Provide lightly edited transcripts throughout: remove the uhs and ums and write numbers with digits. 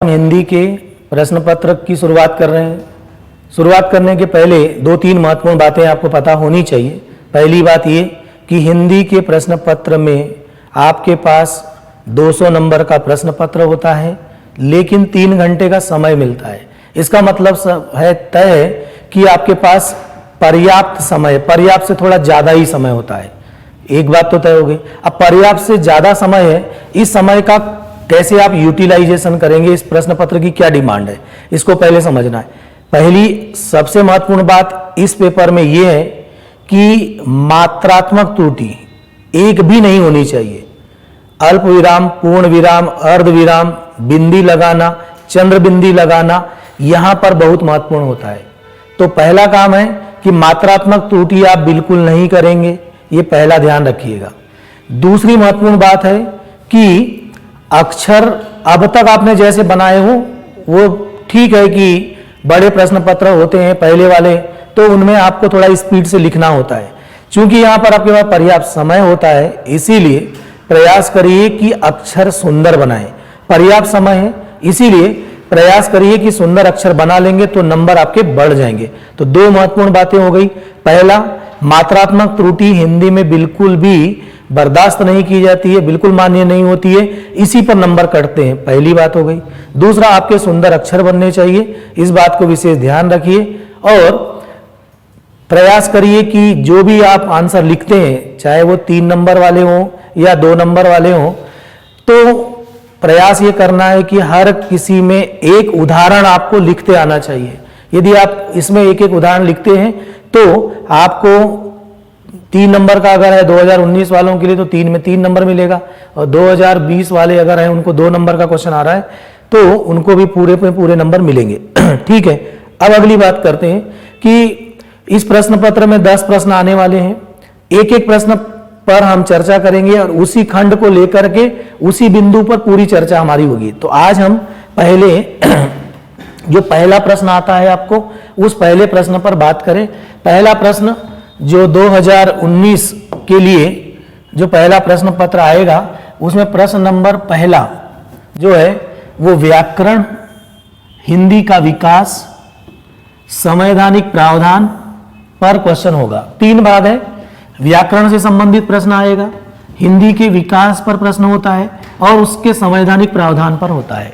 हिंदी के प्रश्न पत्र की शुरुआत कर रहे हैं। शुरुआत करने के पहले दो तीन महत्वपूर्ण बातें आपको पता होनी चाहिए। पहली बात ये कि हिंदी के प्रश्न पत्र में आपके पास 200 नंबर का प्रश्न पत्र होता है, लेकिन 3 घंटे का समय मिलता है। इसका मतलब है तय है कि आपके पास पर्याप्त समय, पर्याप्त से थोड़ा ज़्यादा ही समय होता है। एक बात तो तय हो गई। अब पर्याप्त से ज़्यादा समय है, इस समय का कैसे आप यूटिलाइजेशन करेंगे, इस प्रश्न पत्र की क्या डिमांड है, इसको पहले समझना है। पहली सबसे महत्वपूर्ण बात इस पेपर में यह है कि मात्रात्मक त्रुटि एक भी नहीं होनी चाहिए। अल्प विराम, पूर्ण विराम, अर्ध विराम, बिंदी लगाना, चंद्र बिंदी लगाना यहां पर बहुत महत्वपूर्ण होता है। तो पहला काम है कि मात्रात्मक त्रुटि आप बिल्कुल नहीं करेंगे, ये पहला ध्यान रखिएगा। दूसरी महत्वपूर्ण बात है कि अक्षर अब तक आपने जैसे बनाए हो वो ठीक है कि बड़े प्रश्न पत्र होते हैं पहले वाले, तो उनमें आपको थोड़ा स्पीड से लिखना होता है। क्योंकि यहाँ पर आपके पास पर्याप्त समय होता है, इसीलिए प्रयास करिए कि अक्षर सुंदर बनाएं। पर्याप्त समय है, इसीलिए प्रयास करिए कि सुंदर अक्षर बना लेंगे तो नंबर आपके बढ़ जाएंगे। तो दो महत्वपूर्ण बातें हो गई। पहला, मात्रात्मक त्रुटि हिंदी में बिल्कुल भी बर्दाश्त नहीं की जाती है, बिल्कुल मान्य नहीं होती है, इसी पर नंबर कटते हैं। पहली बात हो गई। दूसरा, आपके सुंदर अक्षर बनने चाहिए, इस बात को विशेष ध्यान रखिए। और प्रयास करिए कि जो भी आप आंसर लिखते हैं, चाहे वो 3 नंबर वाले हों या 2 नंबर वाले हों, तो प्रयास ये करना है कि हर किसी में एक उदाहरण आपको लिखते आना चाहिए। यदि आप इसमें एक एक उदाहरण लिखते हैं तो आपको 3 नंबर का अगर है 2019 वालों के लिए तो 3 में 3 नंबर मिलेगा, और 2020 वाले अगर हैं उनको 2 नंबर का क्वेश्चन आ रहा है तो उनको भी पूरे पे पूरे नंबर मिलेंगे। ठीक है। अब अगली बात करते हैं कि इस प्रश्न पत्र में 10 प्रश्न आने वाले हैं। एक एक प्रश्न पर हम चर्चा करेंगे और उसी खंड को लेकर के उसी बिंदु पर पूरी चर्चा हमारी होगी। तो आज हम पहले जो पहला प्रश्न आता है आपको उस पहले प्रश्न पर बात करें। पहला प्रश्न जो 2019 के लिए जो पहला प्रश्न पत्र आएगा उसमें प्रश्न नंबर पहला जो है वो व्याकरण, हिंदी का विकास, संवैधानिक प्रावधान पर क्वेश्चन होगा। 3 भाग है। व्याकरण से संबंधित प्रश्न आएगा, हिंदी के विकास पर प्रश्न होता है और उसके संवैधानिक प्रावधान पर होता है।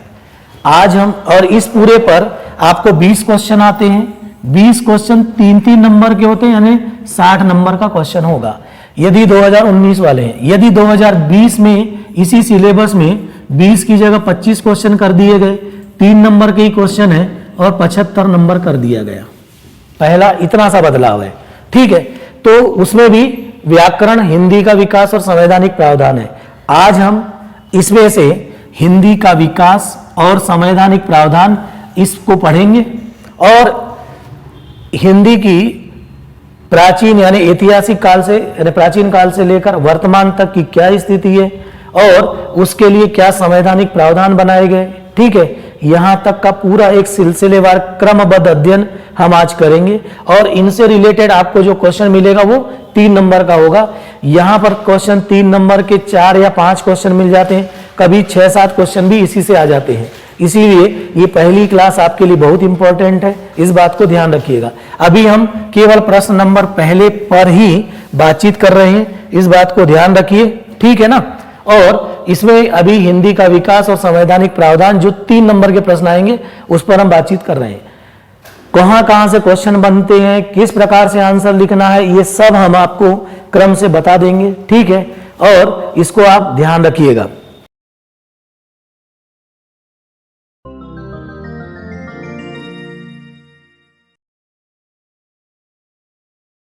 आज हम और इस पूरे पर आपको 20 क्वेश्चन आते हैं। 20 क्वेश्चन 3-3 नंबर के होते हैं, यानी 60 नंबर का क्वेश्चन होगा यदि 2019 वाले हैं। यदि 2020 में इसी सिलेबस में 20 की जगह 25 क्वेश्चन कर दिए गए, 3 नंबर के ही क्वेश्चन है और 75 नंबर कर दिया गया। पहला इतना सा बदलाव है। ठीक है। तो उसमें भी व्याकरण, हिंदी का विकास और संवैधानिक प्रावधान है। आज हम इसमें से हिंदी का विकास और संवैधानिक प्रावधान इसको पढ़ेंगे और हिंदी की प्राचीन यानी ऐतिहासिक काल से यानी प्राचीन काल से लेकर वर्तमान तक की क्या स्थिति है और उसके लिए क्या संवैधानिक प्रावधान बनाए गए। ठीक है। यहां तक का पूरा एक सिलसिलेवार क्रमबद्ध अध्ययन हम आज करेंगे और इनसे रिलेटेड आपको जो क्वेश्चन मिलेगा वो 3 नंबर का होगा। यहां पर क्वेश्चन 3 नंबर के 4 या 5 क्वेश्चन मिल जाते हैं, कभी 6-7 क्वेश्चन भी इसी से आ जाते हैं। इसीलिए ये पहली क्लास आपके लिए बहुत इंपॉर्टेंट है, इस बात को ध्यान रखिएगा। अभी हम केवल प्रश्न नंबर पहले पर ही बातचीत कर रहे हैं, इस बात को ध्यान रखिए। ठीक है ना। और इसमें अभी हिंदी का विकास और संवैधानिक प्रावधान जो 3 नंबर के प्रश्न आएंगे उस पर हम बातचीत कर रहे हैं। कहां से क्वेश्चन बनते हैं, किस प्रकार से आंसर लिखना है, ये सब हम आपको क्रम से बता देंगे। ठीक है। और इसको आप ध्यान रखिएगा।